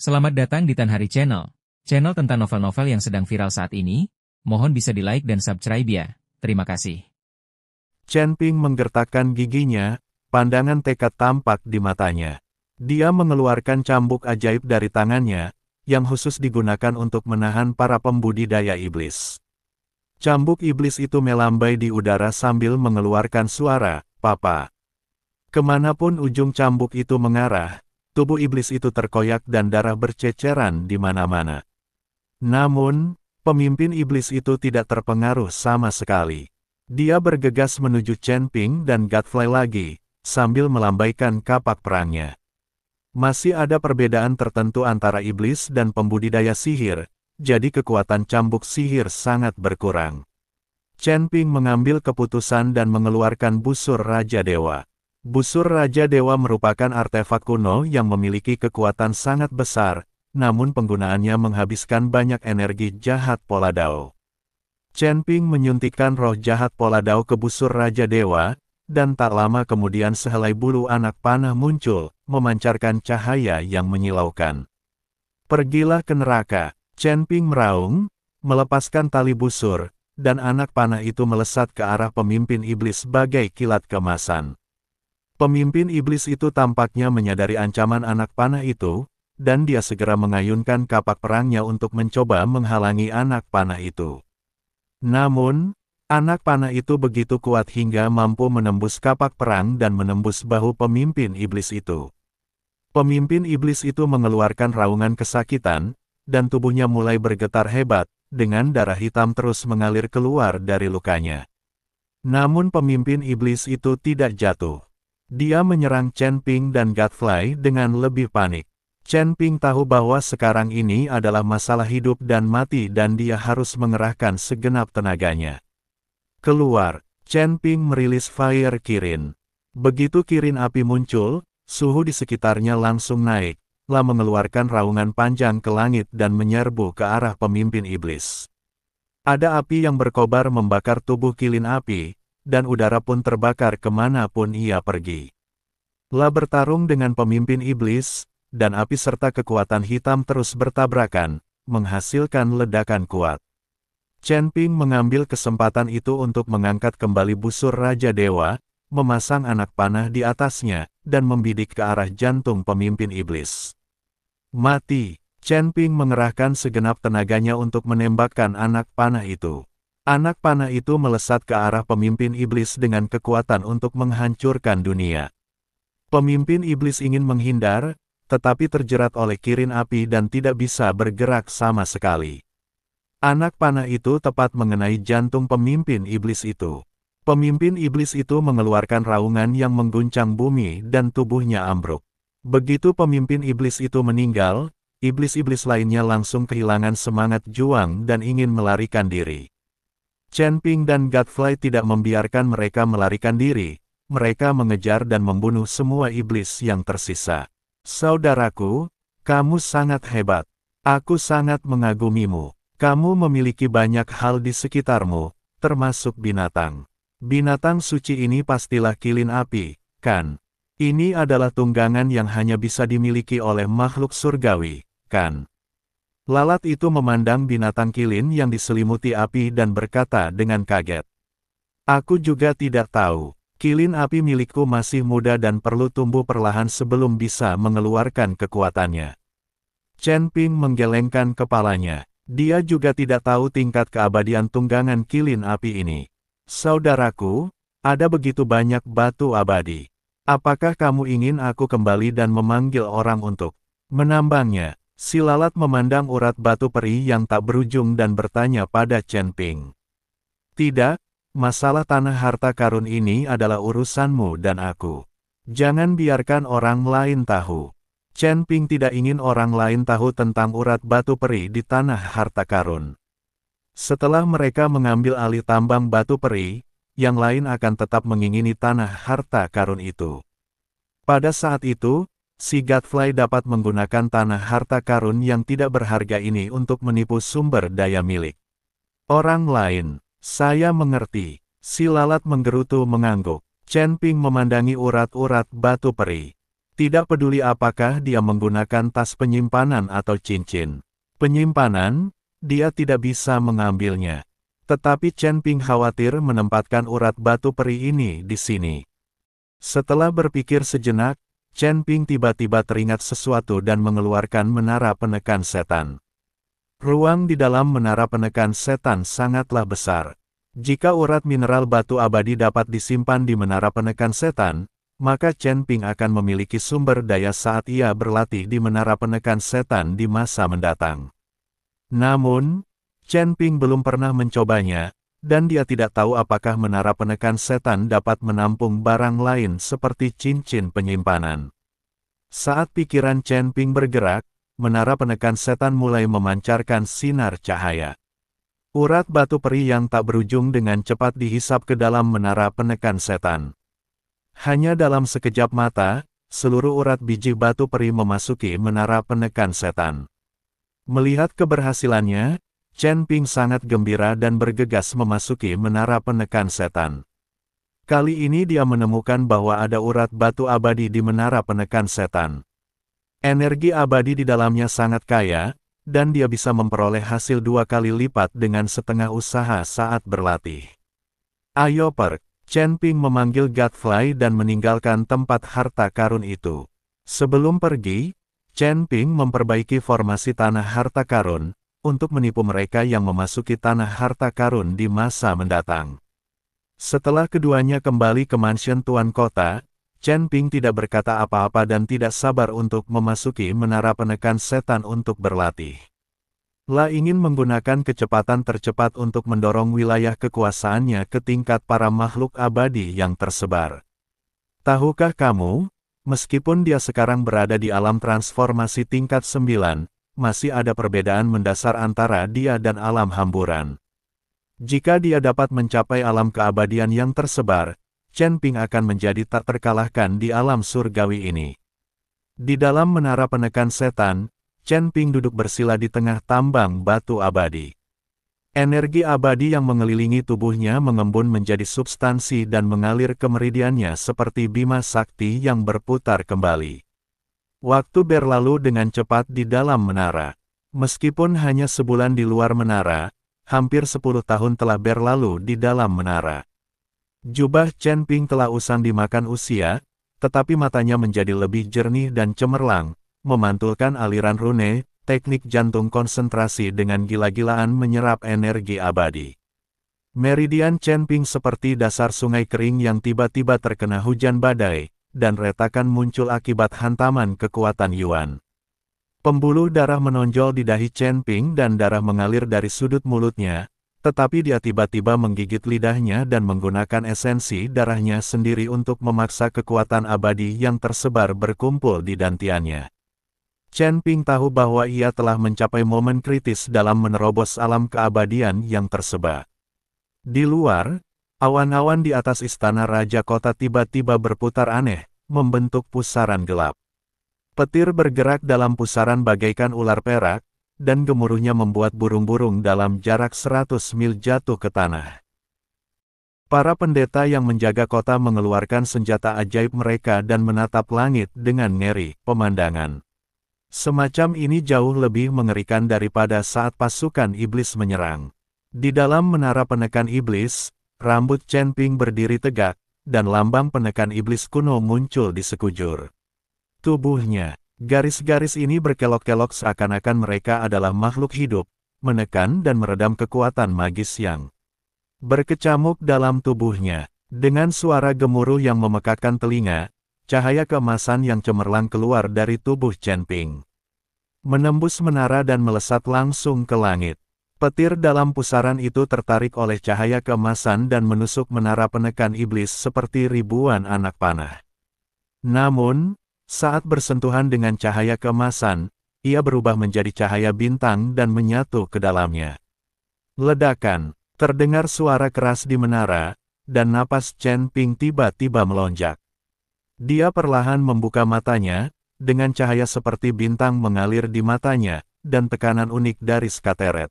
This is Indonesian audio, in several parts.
Selamat datang di Tan Hari Channel. Channel tentang novel-novel yang sedang viral saat ini. Mohon bisa di-like dan subscribe ya. Terima kasih. Chen Ping menggertakkan giginya, pandangan tekad tampak di matanya. Dia mengeluarkan cambuk ajaib dari tangannya, yang khusus digunakan untuk menahan para pembudidaya iblis. Cambuk iblis itu melambai di udara sambil mengeluarkan suara, "Papa." Kemanapun ujung cambuk itu mengarah, tubuh iblis itu terkoyak dan darah berceceran di mana-mana. Namun, pemimpin iblis itu tidak terpengaruh sama sekali. Dia bergegas menuju Chen Ping dan Godfrey lagi, sambil melambaikan kapak perangnya. Masih ada perbedaan tertentu antara iblis dan pembudidaya sihir, jadi kekuatan cambuk sihir sangat berkurang. Chen Ping mengambil keputusan dan mengeluarkan busur Raja Dewa. Busur Raja Dewa merupakan artefak kuno yang memiliki kekuatan sangat besar, namun penggunaannya menghabiskan banyak energi jahat Pola Dao. Chen Ping menyuntikkan roh jahat Pola Dao ke busur Raja Dewa, dan tak lama kemudian sehelai bulu anak panah muncul, memancarkan cahaya yang menyilaukan. "Pergilah ke neraka," Chen Ping meraung, melepaskan tali busur, dan anak panah itu melesat ke arah pemimpin iblis bagai kilat kemasan. Pemimpin iblis itu tampaknya menyadari ancaman anak panah itu, dan dia segera mengayunkan kapak perangnya untuk mencoba menghalangi anak panah itu. Namun, anak panah itu begitu kuat hingga mampu menembus kapak perang dan menembus bahu pemimpin iblis itu. Pemimpin iblis itu mengeluarkan raungan kesakitan, dan tubuhnya mulai bergetar hebat, dengan darah hitam terus mengalir keluar dari lukanya. Namun pemimpin iblis itu tidak jatuh. Dia menyerang Chen Ping dan Godfrey dengan lebih panik. Chen Ping tahu bahwa sekarang ini adalah masalah hidup dan mati dan dia harus mengerahkan segenap tenaganya. Keluar, Chen Ping merilis Fire Kirin. Begitu kirin api muncul, suhu di sekitarnya langsung naik, lalu mengeluarkan raungan panjang ke langit dan menyerbu ke arah pemimpin iblis. Ada api yang berkobar membakar tubuh kilin api, dan udara pun terbakar kemanapun ia pergi. La bertarung dengan pemimpin iblis, dan api serta kekuatan hitam terus bertabrakan, menghasilkan ledakan kuat. Chen Ping mengambil kesempatan itu untuk mengangkat kembali busur Raja Dewa, memasang anak panah di atasnya, dan membidik ke arah jantung pemimpin iblis. Mati! Chen Ping mengerahkan segenap tenaganya untuk menembakkan anak panah itu. Anak panah itu melesat ke arah pemimpin iblis dengan kekuatan untuk menghancurkan dunia. Pemimpin iblis ingin menghindar, tetapi terjerat oleh kirin api dan tidak bisa bergerak sama sekali. Anak panah itu tepat mengenai jantung pemimpin iblis itu. Pemimpin iblis itu mengeluarkan raungan yang mengguncang bumi dan tubuhnya ambruk. Begitu pemimpin iblis itu meninggal, iblis-iblis lainnya langsung kehilangan semangat juang dan ingin melarikan diri. Chen Ping dan Godfrey tidak membiarkan mereka melarikan diri, mereka mengejar dan membunuh semua iblis yang tersisa. "Saudaraku, kamu sangat hebat. Aku sangat mengagumimu. Kamu memiliki banyak hal di sekitarmu, termasuk binatang. Binatang suci ini pastilah kilin api, kan? Ini adalah tunggangan yang hanya bisa dimiliki oleh makhluk surgawi, kan?" Lalat itu memandang binatang kilin yang diselimuti api dan berkata dengan kaget. "Aku juga tidak tahu. Kilin api milikku masih muda dan perlu tumbuh perlahan sebelum bisa mengeluarkan kekuatannya." Chen Ping menggelengkan kepalanya. Dia juga tidak tahu tingkat keabadian tunggangan kilin api ini. "Saudaraku, ada begitu banyak batu abadi. Apakah kamu ingin aku kembali dan memanggil orang untuk menambangnya?" Si lalat memandang urat batu peri yang tak berujung dan bertanya pada Chen Ping. "Tidak, masalah tanah harta karun ini adalah urusanmu dan aku. Jangan biarkan orang lain tahu." Chen Ping tidak ingin orang lain tahu tentang urat batu peri di tanah harta karun. Setelah mereka mengambil alih tambang batu peri, yang lain akan tetap mengingini tanah harta karun itu. Pada saat itu, si Godfrey dapat menggunakan tanah harta karun yang tidak berharga ini untuk menipu sumber daya milik orang lain. "Saya mengerti." Si lalat menggerutu mengangguk. Chen Ping memandangi urat-urat batu peri. Tidak peduli apakah dia menggunakan tas penyimpanan atau cincin penyimpanan, dia tidak bisa mengambilnya. Tetapi Chen Ping khawatir menempatkan urat batu peri ini di sini. Setelah berpikir sejenak, Chen Ping tiba-tiba teringat sesuatu dan mengeluarkan menara penekan setan. Ruang di dalam menara penekan setan sangatlah besar. Jika urat mineral batu abadi dapat disimpan di menara penekan setan, maka Chen Ping akan memiliki sumber daya saat ia berlatih di menara penekan setan di masa mendatang. Namun, Chen Ping belum pernah mencobanya, dan dia tidak tahu apakah menara penekan setan dapat menampung barang lain seperti cincin penyimpanan. Saat pikiran Chen Ping bergerak, menara penekan setan mulai memancarkan sinar cahaya. Urat batu peri yang tak berujung dengan cepat dihisap ke dalam menara penekan setan. Hanya dalam sekejap mata, seluruh urat biji batu peri memasuki menara penekan setan. Melihat keberhasilannya, Chen Ping sangat gembira dan bergegas memasuki menara penekan setan. Kali ini dia menemukan bahwa ada urat batu abadi di menara penekan setan. Energi abadi di dalamnya sangat kaya, dan dia bisa memperoleh hasil 2 kali lipat dengan setengah usaha saat berlatih. Ayo pergi. Chen Ping memanggil Godfly dan meninggalkan tempat harta karun itu. Sebelum pergi, Chen Ping memperbaiki formasi tanah harta karun, untuk menipu mereka yang memasuki tanah harta karun di masa mendatang. Setelah keduanya kembali ke mansion Tuan Kota, Chen Ping tidak berkata apa-apa dan tidak sabar untuk memasuki menara penekan setan untuk berlatih. La ingin menggunakan kecepatan tercepat untuk mendorong wilayah kekuasaannya ke tingkat para makhluk abadi yang tersebar. Tahukah kamu, meskipun dia sekarang berada di alam transformasi tingkat 9, masih ada perbedaan mendasar antara dia dan alam hamburan. Jika dia dapat mencapai alam keabadian yang tersebar, Chen Ping akan menjadi tak terkalahkan di alam surgawi ini. Di dalam menara penekan setan, Chen Ping duduk bersila di tengah tambang batu abadi. Energi abadi yang mengelilingi tubuhnya mengembun menjadi substansi dan mengalir ke meridiannya seperti bima sakti yang berputar kembali. Waktu berlalu dengan cepat di dalam menara. Meskipun hanya sebulan di luar menara, hampir 10 tahun telah berlalu di dalam menara. Jubah Chen Ping telah usang dimakan usia, tetapi matanya menjadi lebih jernih dan cemerlang, memantulkan aliran rune, teknik jantung konsentrasi dengan gila-gilaan menyerap energi abadi. Meridian Chen Ping seperti dasar sungai kering yang tiba-tiba terkena hujan badai, dan retakan muncul akibat hantaman kekuatan Yuan. Pembuluh darah menonjol di dahi Chen Ping dan darah mengalir dari sudut mulutnya, tetapi dia tiba-tiba menggigit lidahnya dan menggunakan esensi darahnya sendiri untuk memaksa kekuatan abadi yang tersebar berkumpul di dantiannya. Chen Ping tahu bahwa ia telah mencapai momen kritis dalam menerobos alam keabadian yang tersebar. Di luar, awan-awan di atas istana Raja Kota tiba-tiba berputar aneh, membentuk pusaran gelap. Petir bergerak dalam pusaran bagaikan ular perak, dan gemuruhnya membuat burung-burung dalam jarak 100 mil jatuh ke tanah. Para pendeta yang menjaga kota mengeluarkan senjata ajaib mereka dan menatap langit dengan ngeri. Pemandangan semacam ini jauh lebih mengerikan daripada saat pasukan iblis menyerang. Di dalam menara penekan iblis, rambut Chen Ping berdiri tegak, dan lambang penekan iblis kuno muncul di sekujur tubuhnya. Garis-garis ini berkelok-kelok seakan-akan mereka adalah makhluk hidup, menekan dan meredam kekuatan magis yang berkecamuk dalam tubuhnya. Dengan suara gemuruh yang memekakkan telinga, cahaya keemasan yang cemerlang keluar dari tubuh Chen Ping, menembus menara dan melesat langsung ke langit. Petir dalam pusaran itu tertarik oleh cahaya keemasan dan menusuk menara penekan iblis seperti ribuan anak panah. Namun, saat bersentuhan dengan cahaya keemasan, ia berubah menjadi cahaya bintang dan menyatu ke dalamnya. Ledakan, terdengar suara keras di menara, dan napas Chen Ping tiba-tiba melonjak. Dia perlahan membuka matanya, dengan cahaya seperti bintang mengalir di matanya, dan tekanan unik dari skateret.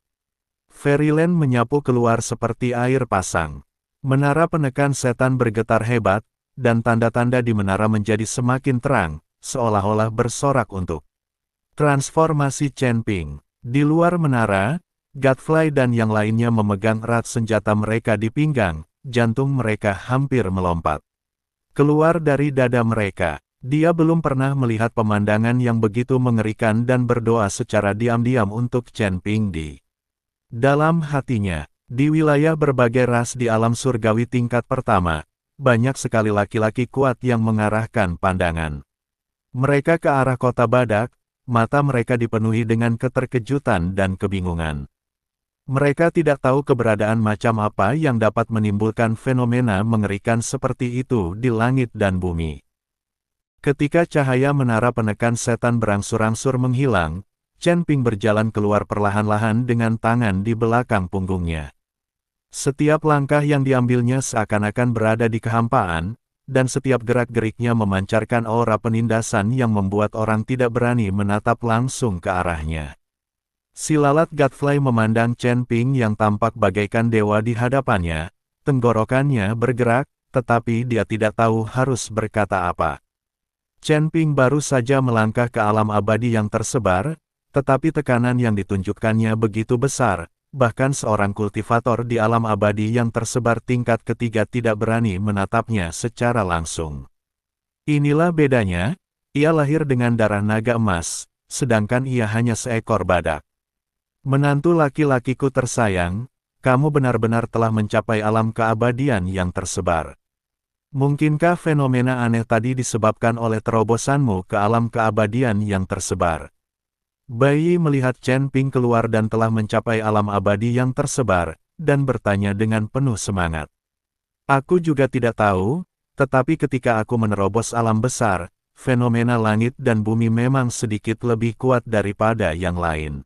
Fairyland menyapu keluar seperti air pasang. Menara penekan setan bergetar hebat, dan tanda-tanda di menara menjadi semakin terang, seolah-olah bersorak untuk transformasi Chen Ping. Di luar menara, Godfrey dan yang lainnya memegang erat senjata mereka di pinggang, jantung mereka hampir melompat keluar dari dada mereka. Dia belum pernah melihat pemandangan yang begitu mengerikan dan berdoa secara diam-diam untuk Chen Ping di dalam hatinya. Di wilayah berbagai ras di alam surgawi tingkat pertama, banyak sekali laki-laki kuat yang mengarahkan pandangan mereka ke arah kota badak. Mata mereka dipenuhi dengan keterkejutan dan kebingungan. Mereka tidak tahu keberadaan macam apa yang dapat menimbulkan fenomena mengerikan seperti itu di langit dan bumi. Ketika cahaya menara penekan setan berangsur-angsur menghilang, Chen Ping berjalan keluar perlahan-lahan dengan tangan di belakang punggungnya. Setiap langkah yang diambilnya seakan-akan berada di kehampaan, dan setiap gerak-geriknya memancarkan aura penindasan yang membuat orang tidak berani menatap langsung ke arahnya. Si lalat Godfrey memandang Chen Ping yang tampak bagaikan dewa di hadapannya, tenggorokannya bergerak, tetapi dia tidak tahu harus berkata apa. Chen Ping baru saja melangkah ke alam abadi yang tersebar, tetapi tekanan yang ditunjukkannya begitu besar, bahkan seorang kultivator di alam abadi yang tersebar tingkat ketiga tidak berani menatapnya secara langsung. Inilah bedanya, ia lahir dengan darah naga emas, sedangkan ia hanya seekor badak. Menantu laki-lakiku tersayang, kamu benar-benar telah mencapai alam keabadian yang tersebar. Mungkinkah fenomena aneh tadi disebabkan oleh terobosanmu ke alam keabadian yang tersebar? Bai Yi melihat Chen Ping keluar dan telah mencapai alam abadi yang tersebar, dan bertanya dengan penuh semangat. Aku juga tidak tahu, tetapi ketika aku menerobos alam besar, fenomena langit dan bumi memang sedikit lebih kuat daripada yang lain.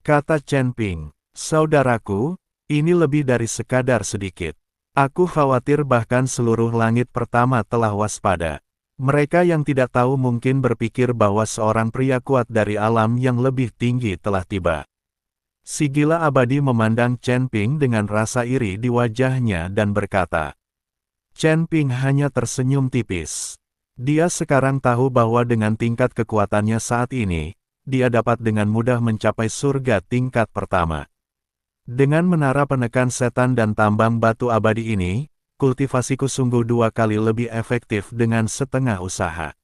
Kata Chen Ping, saudaraku, ini lebih dari sekadar sedikit. Aku khawatir bahkan seluruh langit pertama telah waspada. Mereka yang tidak tahu mungkin berpikir bahwa seorang pria kuat dari alam yang lebih tinggi telah tiba. Si gila abadi memandang Chen Ping dengan rasa iri di wajahnya dan berkata. Chen Ping hanya tersenyum tipis. Dia sekarang tahu bahwa dengan tingkat kekuatannya saat ini, dia dapat dengan mudah mencapai surga tingkat pertama. Dengan menara penekan setan dan tambang batu abadi ini, kultivasiku sungguh 2 kali lebih efektif dengan setengah usaha.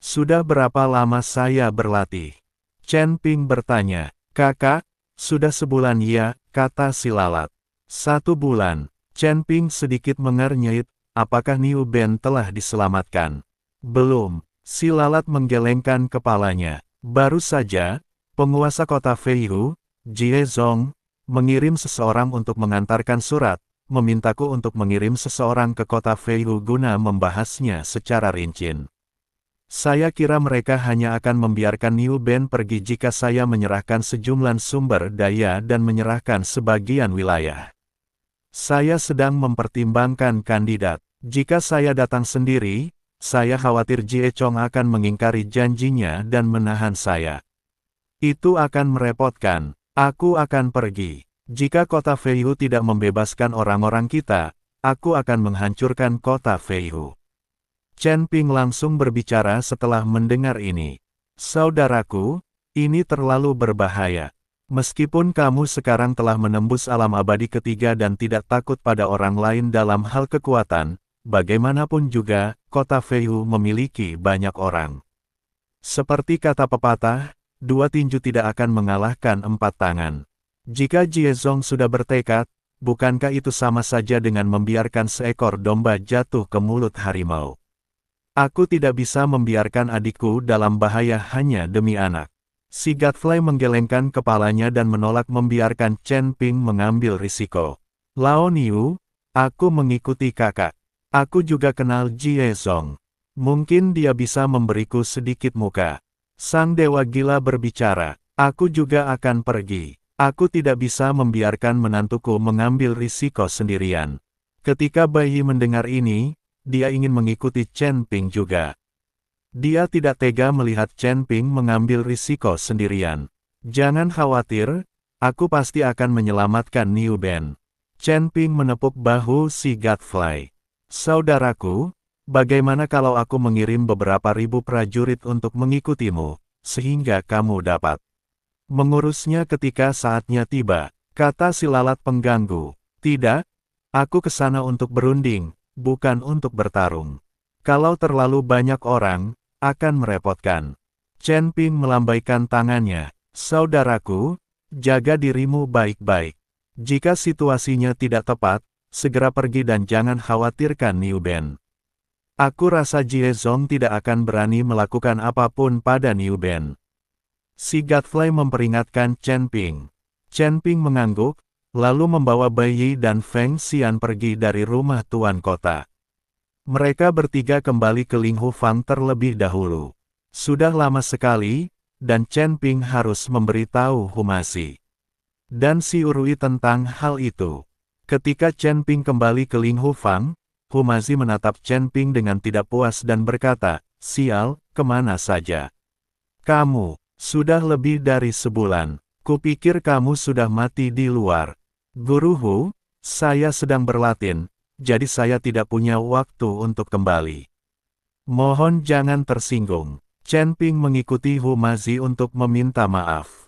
Sudah berapa lama saya berlatih? Chen Ping bertanya. Kakak, sudah sebulan ya, kata si lalat. 1 bulan. Chen Ping sedikit mengernyit, apakah Niu Ben telah diselamatkan? Belum. Si lalat menggelengkan kepalanya. Baru saja, penguasa kota Feihu, Jie Zong, mengirim seseorang untuk mengantarkan surat, memintaku untuk mengirim seseorang ke kota Feihu guna membahasnya secara rinci. Saya kira mereka hanya akan membiarkan Niu Ben pergi jika saya menyerahkan sejumlah sumber daya dan menyerahkan sebagian wilayah. Saya sedang mempertimbangkan kandidat. Jika saya datang sendiri, saya khawatir Jie Chong akan mengingkari janjinya dan menahan saya. Itu akan merepotkan. Aku akan pergi. Jika kota Feihu tidak membebaskan orang-orang kita, aku akan menghancurkan kota Feihu. Chen Ping langsung berbicara setelah mendengar ini. Saudaraku, ini terlalu berbahaya. Meskipun kamu sekarang telah menembus alam abadi ketiga dan tidak takut pada orang lain dalam hal kekuatan, bagaimanapun juga, kota Feihu memiliki banyak orang. Seperti kata pepatah, 2 tinju tidak akan mengalahkan 4 tangan. Jika Jie Zong sudah bertekad, bukankah itu sama saja dengan membiarkan seekor domba jatuh ke mulut harimau? Aku tidak bisa membiarkan adikku dalam bahaya hanya demi anak. Si Godfrey menggelengkan kepalanya dan menolak membiarkan Chen Ping mengambil risiko. Lao Niu, aku mengikuti kakak. Aku juga kenal Jie Zong. Mungkin dia bisa memberiku sedikit muka. Sang dewa gila berbicara, aku juga akan pergi. Aku tidak bisa membiarkan menantuku mengambil risiko sendirian. Ketika Bai Yi mendengar ini, dia ingin mengikuti Chen Ping juga. Dia tidak tega melihat Chen Ping mengambil risiko sendirian. Jangan khawatir, aku pasti akan menyelamatkan Niu Ben. Chen Ping menepuk bahu si Godfrey. Saudaraku, Bagaimana kalau aku mengirim beberapa ribu prajurit untuk mengikutimu, sehingga kamu dapat mengurusnya ketika saatnya tiba, kata si lalat pengganggu. Tidak, aku ke sana untuk berunding, bukan untuk bertarung. Kalau terlalu banyak orang, akan merepotkan. Chen Ping melambaikan tangannya. Saudaraku, jaga dirimu baik-baik. Jika situasinya tidak tepat, segera pergi dan jangan khawatirkan Niu Ben. Aku rasa Jie Zong tidak akan berani melakukan apapun pada Niu Ben. Si Godfrey memperingatkan Chen Ping. Chen Ping mengangguk, lalu membawa Bai Yi dan Feng Xian pergi dari rumah tuan kota. Mereka bertiga kembali ke Ling Hufang terlebih dahulu. Sudah lama sekali, dan Chen Ping harus memberitahu Humasi dan si Urui tentang hal itu. Ketika Chen Ping kembali ke Ling Hufang, Humasi menatap Chen Ping dengan tidak puas dan berkata, "Sial, kemana saja? Kamu, sudah lebih dari sebulan. Kupikir kamu sudah mati di luar." "Guru Hu, saya sedang berlatih, jadi saya tidak punya waktu untuk kembali." "Mohon jangan tersinggung." Chen Ping mengikuti Humasi untuk meminta maaf.